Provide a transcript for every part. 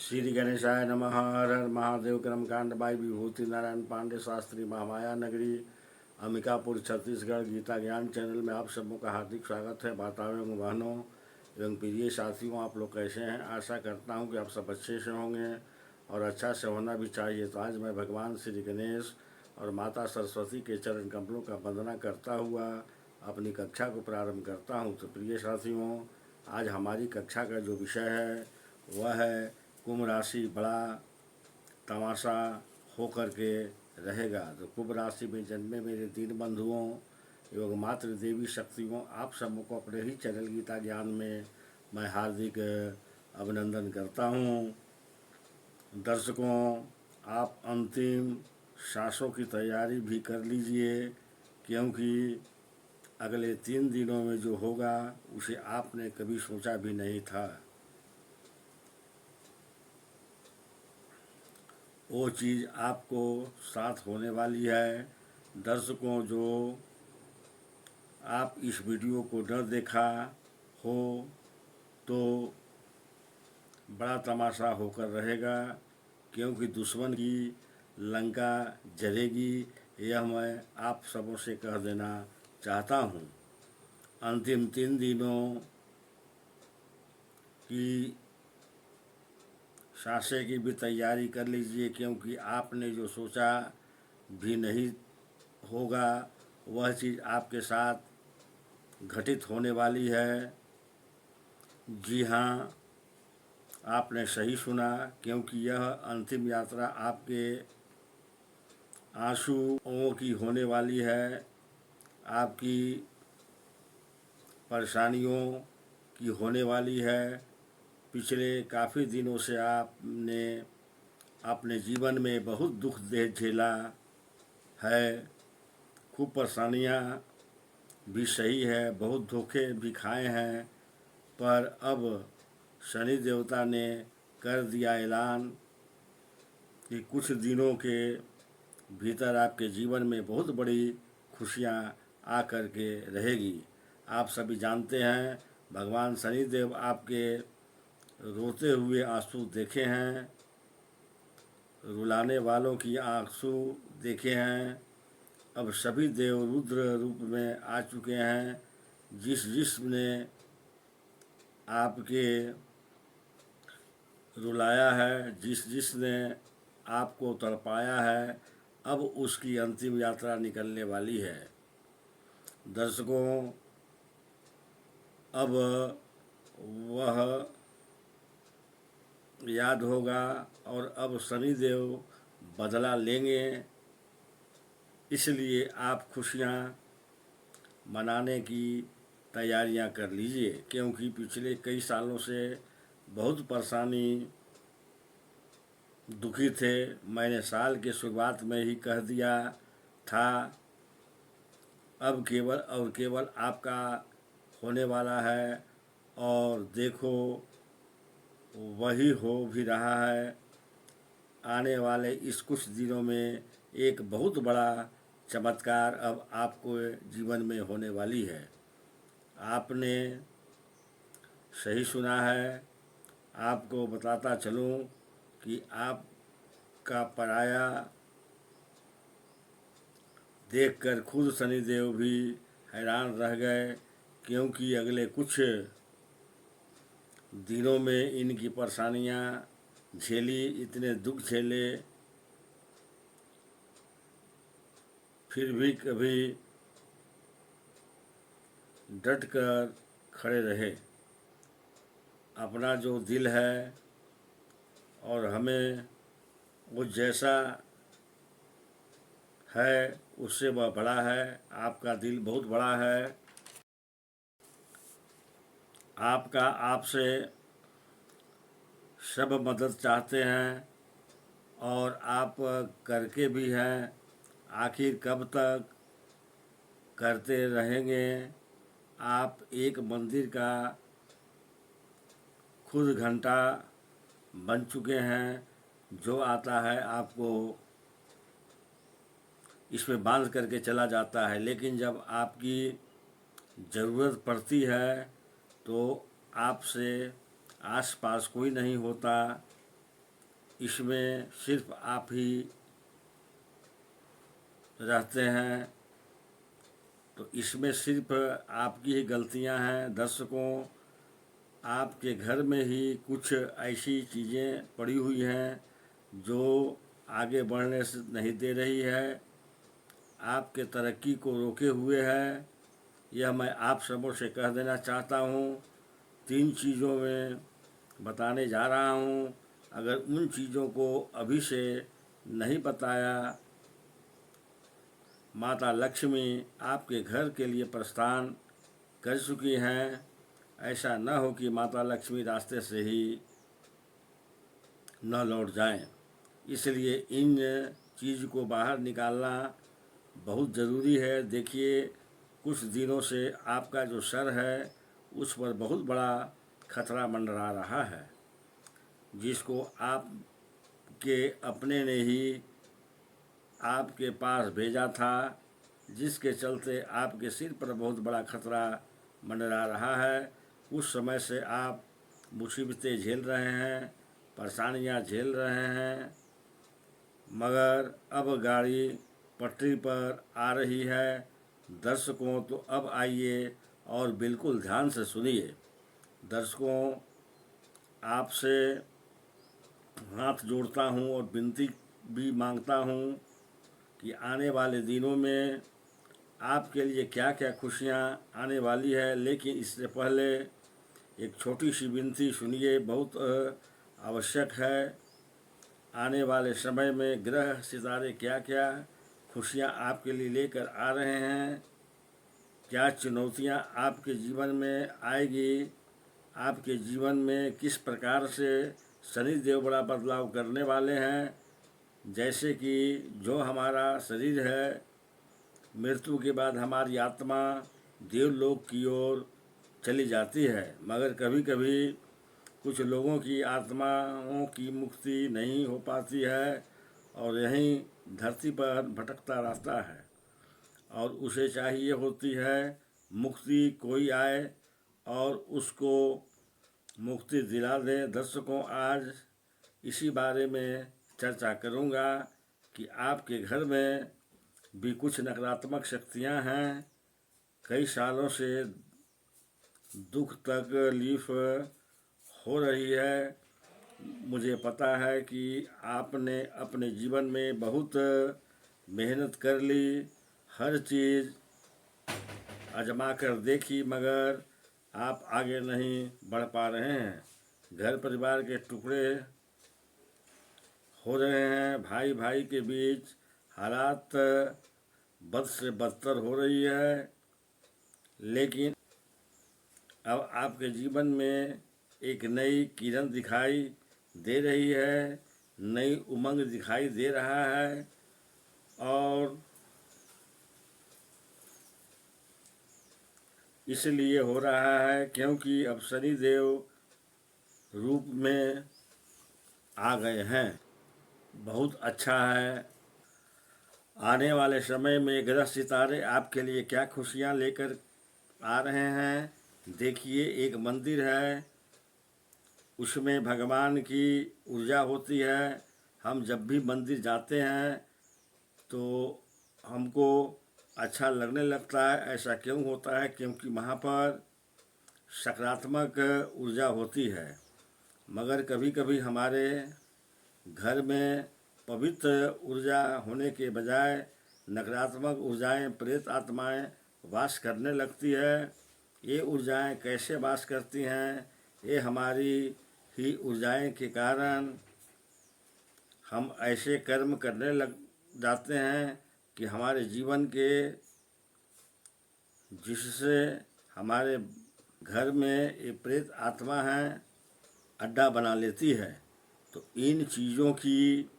श्री गणेशाय नमः। हर हर महादेव। क्रमकांड बाई विभूति नारायण पांडे शास्त्री महामाया नगरी अंबिकापुर छत्तीसगढ़। गीता ज्ञान चैनल में आप सबों का हार्दिक स्वागत है। माताओं एवं बहनों एवं प्रिय साथियों, आप लोग कैसे हैं? आशा करता हूं कि आप सब अच्छे से होंगे और अच्छा से होना भी चाहिए। तो आज मैं भगवान श्री गणेश और माता सरस्वती के चरण कमलों का वंदना करता हुआ अपनी कक्षा को प्रारंभ करता हूं। तो प्रिय साथियों, आज हमारी कक्षा का जो विषय है वह है कुंभ राशि बड़ा तमाशा होकर के रहेगा। तो कुंभ राशि में जन्मे मेरे दीन बंधुओं एवं मातृ देवी शक्तियों, आप सबों को अपने ही चैनल गीता ज्ञान में मैं हार्दिक अभिनंदन करता हूँ। दर्शकों, आप अंतिम सांसों की तैयारी भी कर लीजिए, क्योंकि अगले 3 दिनों में जो होगा उसे आपने कभी सोचा भी नहीं था। वो चीज़ आपको साथ होने वाली है। दर्शकों, जो आप इस वीडियो को न देखा हो तो बड़ा तमाशा होकर रहेगा, क्योंकि दुश्मन की लंका जलेगी, यह मैं आप सबों से कह देना चाहता हूँ। अंतिम 3 दिनों की सांसें की भी तैयारी कर लीजिए, क्योंकि आपने जो सोचा भी नहीं होगा वह चीज़ आपके साथ घटित होने वाली है। जी हाँ, आपने सही सुना, क्योंकि यह अंतिम यात्रा आपके आंसुओं की होने वाली है, आपकी परेशानियों की होने वाली है। पिछले काफ़ी दिनों से आपने अपने जीवन में बहुत दुख दे झेला है, खूब परेशानियाँ भी सही है, बहुत धोखे भी खाए हैं, पर अब शनि देवता ने कर दिया ऐलान कि कुछ दिनों के भीतर आपके जीवन में बहुत बड़ी खुशियाँ आ कर के रहेगी। आप सभी जानते हैं, भगवान शनिदेव आपके रोते हुए आंसू देखे हैं, रुलाने वालों की आंसू देखे हैं। अब सभी देव रुद्र रूप में आ चुके हैं। जिसने आपके रुलाया है, जिसने आपको तड़पाया है, अब उसकी अंतिम यात्रा निकलने वाली है। दर्शकों, अब वह याद होगा और अब शनिदेव बदला लेंगे। इसलिए आप खुशियाँ मनाने की तैयारियां कर लीजिए, क्योंकि पिछले कई सालों से बहुत परेशानी दुखी थे। मैंने साल के शुरुआत में ही कह दिया था, अब केवल और केवल आपका होने वाला है, और देखो वही हो भी रहा है। आने वाले इस कुछ दिनों में एक बहुत बड़ा चमत्कार अब आपको जीवन में होने वाली है। आपने सही सुना है। आपको बताता चलूं कि आपका पराया देखकर खुद शनिदेव भी हैरान रह गए, क्योंकि अगले कुछ दिनों में इनकी परेशानियां झेली, इतने दुख झेले, फिर भी कभी डट कर खड़े रहे। अपना जो दिल है और हमें वो जैसा है उससे वह बड़ा है। आपका दिल बहुत बड़ा है। आपका आपसे सब मदद चाहते हैं और आप करके भी हैं। आखिर कब तक करते रहेंगे? आप एक मंदिर का खुद घंटा बन चुके हैं, जो आता है आपको इसमें बांध करके चला जाता है, लेकिन जब आपकी ज़रूरत पड़ती है तो आपसे आस पास कोई नहीं होता। इसमें सिर्फ आप ही रहते हैं, तो इसमें सिर्फ आपकी ही गलतियां हैं। दर्शकों, आपके घर में ही कुछ ऐसी चीज़ें पड़ी हुई हैं जो आगे बढ़ने से नहीं दे रही है, आपके तरक्की को रोके हुए है। यह मैं आप सबों से कह देना चाहता हूँ। 3 चीज़ों में बताने जा रहा हूँ। अगर उन चीज़ों को अभी से नहीं बताया, माता लक्ष्मी आपके घर के लिए प्रस्थान कर चुकी हैं। ऐसा न हो कि माता लक्ष्मी रास्ते से ही न लौट जाएं। इसलिए इन चीज़ को बाहर निकालना बहुत ज़रूरी है। देखिए, कुछ दिनों से आपका जो सर है उस पर बहुत बड़ा खतरा मंडरा रहा है, जिसको आपके अपने ने ही आपके पास भेजा था, जिसके चलते आपके सिर पर बहुत बड़ा खतरा मंडरा रहा है। उस समय से आप मुसीबतें झेल रहे हैं, परेशानियां झेल रहे हैं, मगर अब गाड़ी पटरी पर आ रही है। दर्शकों, तो अब आइए और बिल्कुल ध्यान से सुनिए। दर्शकों, आपसे हाथ जोड़ता हूँ और विनती भी मांगता हूँ कि आने वाले दिनों में आपके लिए क्या क्या खुशियाँ आने वाली है। लेकिन इससे पहले एक छोटी सी विनती सुनिए, बहुत आवश्यक है। आने वाले समय में ग्रह सितारे क्या क्या खुशियाँ आपके लिए लेकर आ रहे हैं, क्या चुनौतियाँ आपके जीवन में आएगी, आपके जीवन में किस प्रकार से शनिदेव बड़ा बदलाव करने वाले हैं। जैसे कि जो हमारा शरीर है, मृत्यु के बाद हमारी आत्मा देवलोक की ओर चली जाती है, मगर कभी कभी कुछ लोगों की आत्माओं की मुक्ति नहीं हो पाती है और यहीं धरती पर भटकता रहता है और उसे चाहिए होती है मुक्ति, कोई आए और उसको मुक्ति दिला दे। दर्शकों, आज इसी बारे में चर्चा करूँगा कि आपके घर में भी कुछ नकारात्मक शक्तियाँ हैं। कई सालों से दुख तकलीफ हो रही है। मुझे पता है कि आपने अपने जीवन में बहुत मेहनत कर ली, हर चीज़ आजमा कर देखी, मगर आप आगे नहीं बढ़ पा रहे हैं। घर परिवार के टुकड़े हो रहे हैं, भाई भाई के बीच हालात बद से बदतर हो रही है। लेकिन अब आपके जीवन में एक नई किरण दिखाई दे रही है, नई उमंग दिखाई दे रहा है और इसलिए हो रहा है क्योंकि अब शनिदेव रूप में आ गए हैं। बहुत अच्छा है। आने वाले समय में ग्रह सितारे आपके लिए क्या खुशियाँ लेकर आ रहे हैं। देखिए, एक मंदिर है, उसमें भगवान की ऊर्जा होती है। हम जब भी मंदिर जाते हैं तो हमको अच्छा लगने लगता है। ऐसा क्यों होता है? क्योंकि वहाँ पर सकारात्मक ऊर्जा होती है। मगर कभी कभी हमारे घर में पवित्र ऊर्जा होने के बजाय नकारात्मक ऊर्जाएं, प्रेत आत्माएं वास करने लगती है। ये ऊर्जाएं कैसे वास करती हैं? ये हमारी ही ऊर्जाएं के कारण हम ऐसे कर्म करने लग जाते हैं कि हमारे जीवन के, जिससे हमारे घर में ये प्रेत आत्मा है अड्डा बना लेती है। तो इन चीज़ों की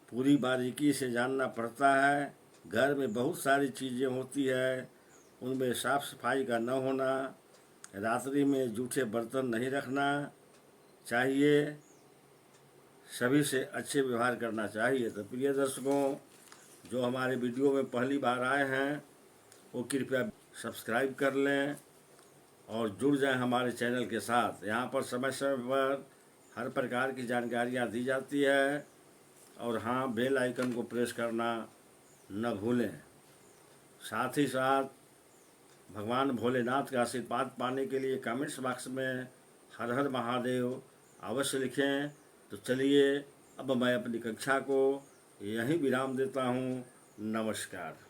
पूरी बारीकी से जानना पड़ता है। घर में बहुत सारी चीज़ें होती है, उनमें साफ़ सफाई का न होना, रात्रि में जूठे बर्तन नहीं रखना चाहिए, सभी से अच्छे व्यवहार करना चाहिए। तो प्रिय दर्शकों, जो हमारे वीडियो में पहली बार आए हैं वो कृपया सब्सक्राइब कर लें और जुड़ जाएं हमारे चैनल के साथ। यहाँ पर समय समय पर हर प्रकार की जानकारियाँ दी जाती है। और हाँ, बेल आइकन को प्रेस करना न भूलें। साथ ही साथ भगवान भोलेनाथ का आशीर्वाद पाने के लिए कमेंट्स बॉक्स में हर हर महादेव अवश्य लिखें। तो चलिए अब मैं अपनी कक्षा को यहीं विराम देता हूँ। नमस्कार।